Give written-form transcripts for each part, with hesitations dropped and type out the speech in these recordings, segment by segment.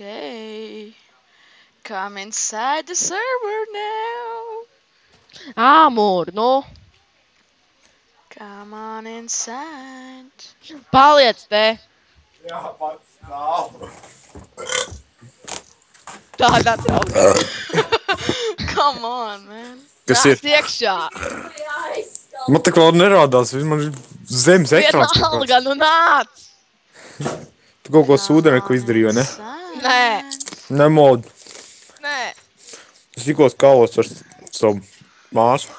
Okay. Come inside the server now. Āmur, nu. Come on inside. Paliec te. Jā, pats stāv. Tādā traukā. Come on, man. Kas ir? Nāc iekšā. Man tā kā vēl nerādās, man ir zemes ekrāns. Vienalga, nu nāc. Tu kaut ko sūdeni, ko izdarīji, vai ne? Nē. Nemod. Nē. Es tikko skalos ar savu māsu.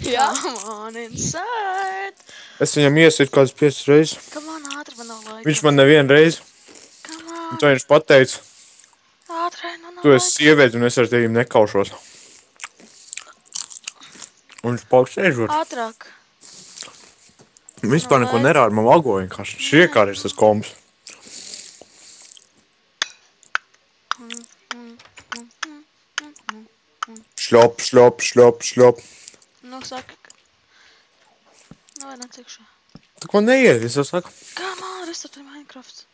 Jā. Come on inside. Es viņam iesitu kādas 5 reizes. Come on, ātri, man nav laika. Viņš man nevienu reizi. Come Un on. tā viņš pateica, Ātri, man nav tu esi laika. sieviete un es ar tevi nekaušos. Un viņš palika sēžot. Ātrāk. Vispār neko nerāda, man vago vienkārši. Šī iekārt ir tas kombs. Šļop, šļop, šļop, šļop. Nu, saka. Nu, vai nāc iekšā. Tu ko neiet, es jau saku. Come on, restartē Minecraft.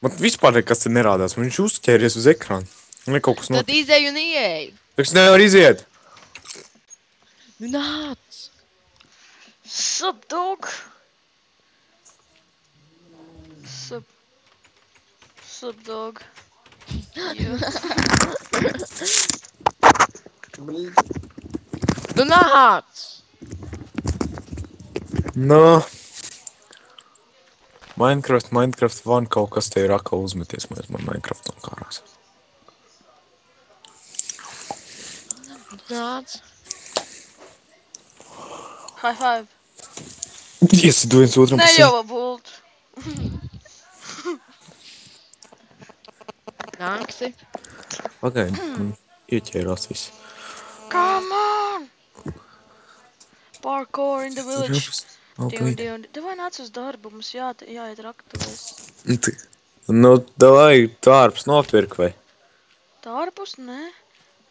Man vispār nekas te nerādās, man viņš uzķēries uz ekrānu. Man ir kaut kas Tad notiek. izēju un ieeju. Tas nevar iziet. Nu nāc. Sup, dog. Sup. Sup, dog. Nu nāc. Nā. Minecraft van kaut kas te ir atkal uzmeties, man Minecraft un kārās. Nāc. High five. Iesidu viens otram Ne pa jau bult. Nāksi. Pagaidi, man ieķērās viss. Come on. Parkour in the village. Okay. Tev vai nāc uz darbu, mums jāiet raktuvēs. Nu, davai, tārps nopirk vai? Tārpus? Nē.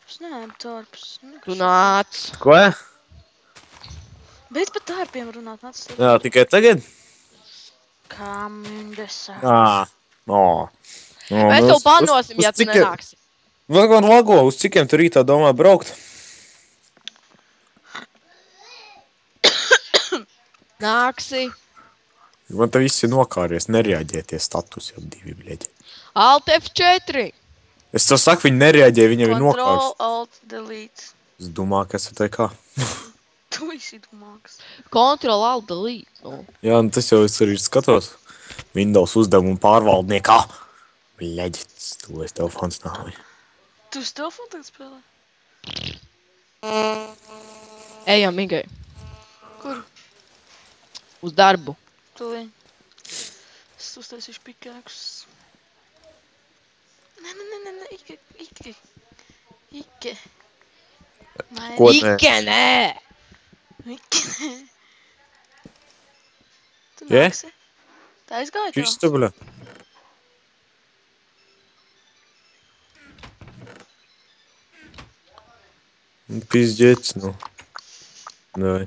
Es neēmu tārpus. Tu nāc. Ko? Beidz par tārpiem runāt, nāc. Jā, tikai tagad? Come in the service. No. Mēs tev banosim, ja tu nenāksi. Vago, uz cikiem tu rītā domā braukt? Nāksi. Man te viss ir nokāries, nereaģēties status jau 2 bļeģi. Alt F4. Es tev saku, viņi nereaģē, viņam ir Control, nokārs. Alt, Delete. Es domāju, kas ir tā kā. Tu esi domāks. Control, Alt, Delete. Nu. Jā, un tas jau es arī skatos. Windows uzdevumu pārvaldniekā. Bļeģi, to es telefons nav. Tu uz telefonu tagad spēlē? Ejam, Igai. Kur? Uz darbu. Tūliņ. Es uztaisīšu pikēkus. Nē, Ike. Ko nē? Ike, nē. Ike. Tu Je? nāksi? Tā aizgāja Šis tev? tu, bļa? Pizģēts, nu. Davai.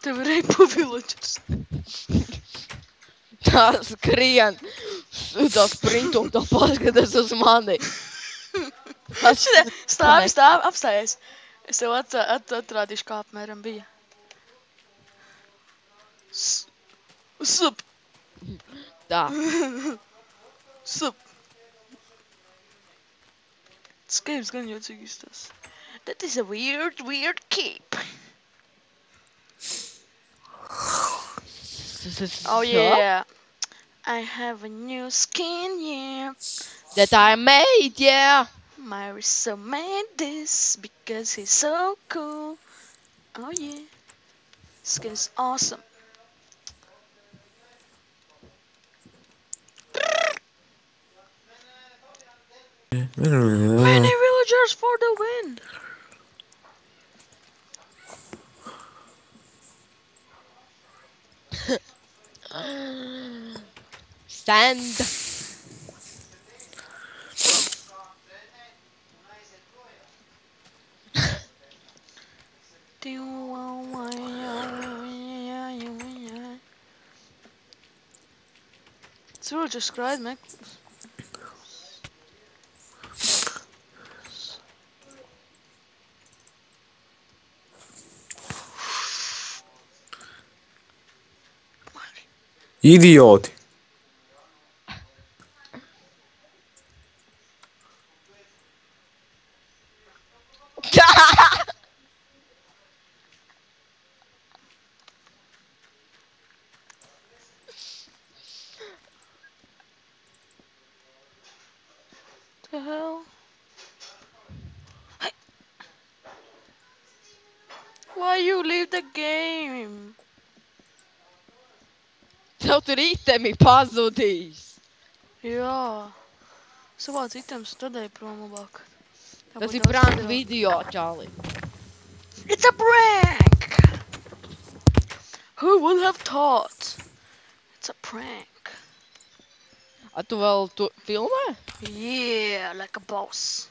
Tev ir reipo villages. Tā skrien. Tā sprint un tā paskatās uz mani. Stāv, apstājies. Es tev atrādīšu, kā apmēram bija. Sup. Tā. Sup. Skaps gan jocīgi izstās. That is a weird cape. Oh yeah. I have a new skin, yeah. That I made, yeah. Marissa made this because he's so cool. Oh yeah. Skin is awesome. Many villagers for the win. Sand. Cyril just cried, man. Idioti! The hell? Hey, why you leave the game? Tev tur itemi pazudīs. Jā. Savāc items, tad ej prom labāk. Tā Tas būtu ir daudz prank stabilāk. video, čāli. It's a prank! Who would have thought? It's a prank. A tu vēl tu filmē? Yeah, like a boss.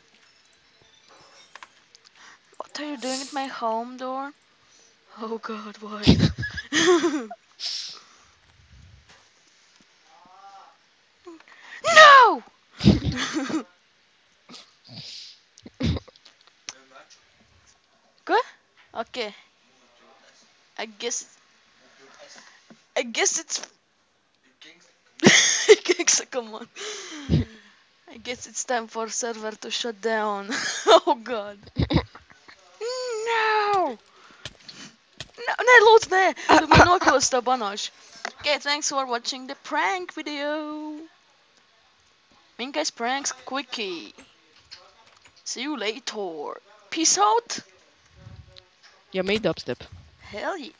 What are you doing at my home door? Oh god, why? No! Good? Okay. I guess it's Keksa, come on. I guess it's time for server to shut down. Oh god. No! No, nē, lūdzu, nē! Tu man nokļūsi to banāšu. Okay, thanks for watching the prank video. Minkai's Pranks Quickie. See you later. Peace out. Ja mid dubstep. Hell yeah.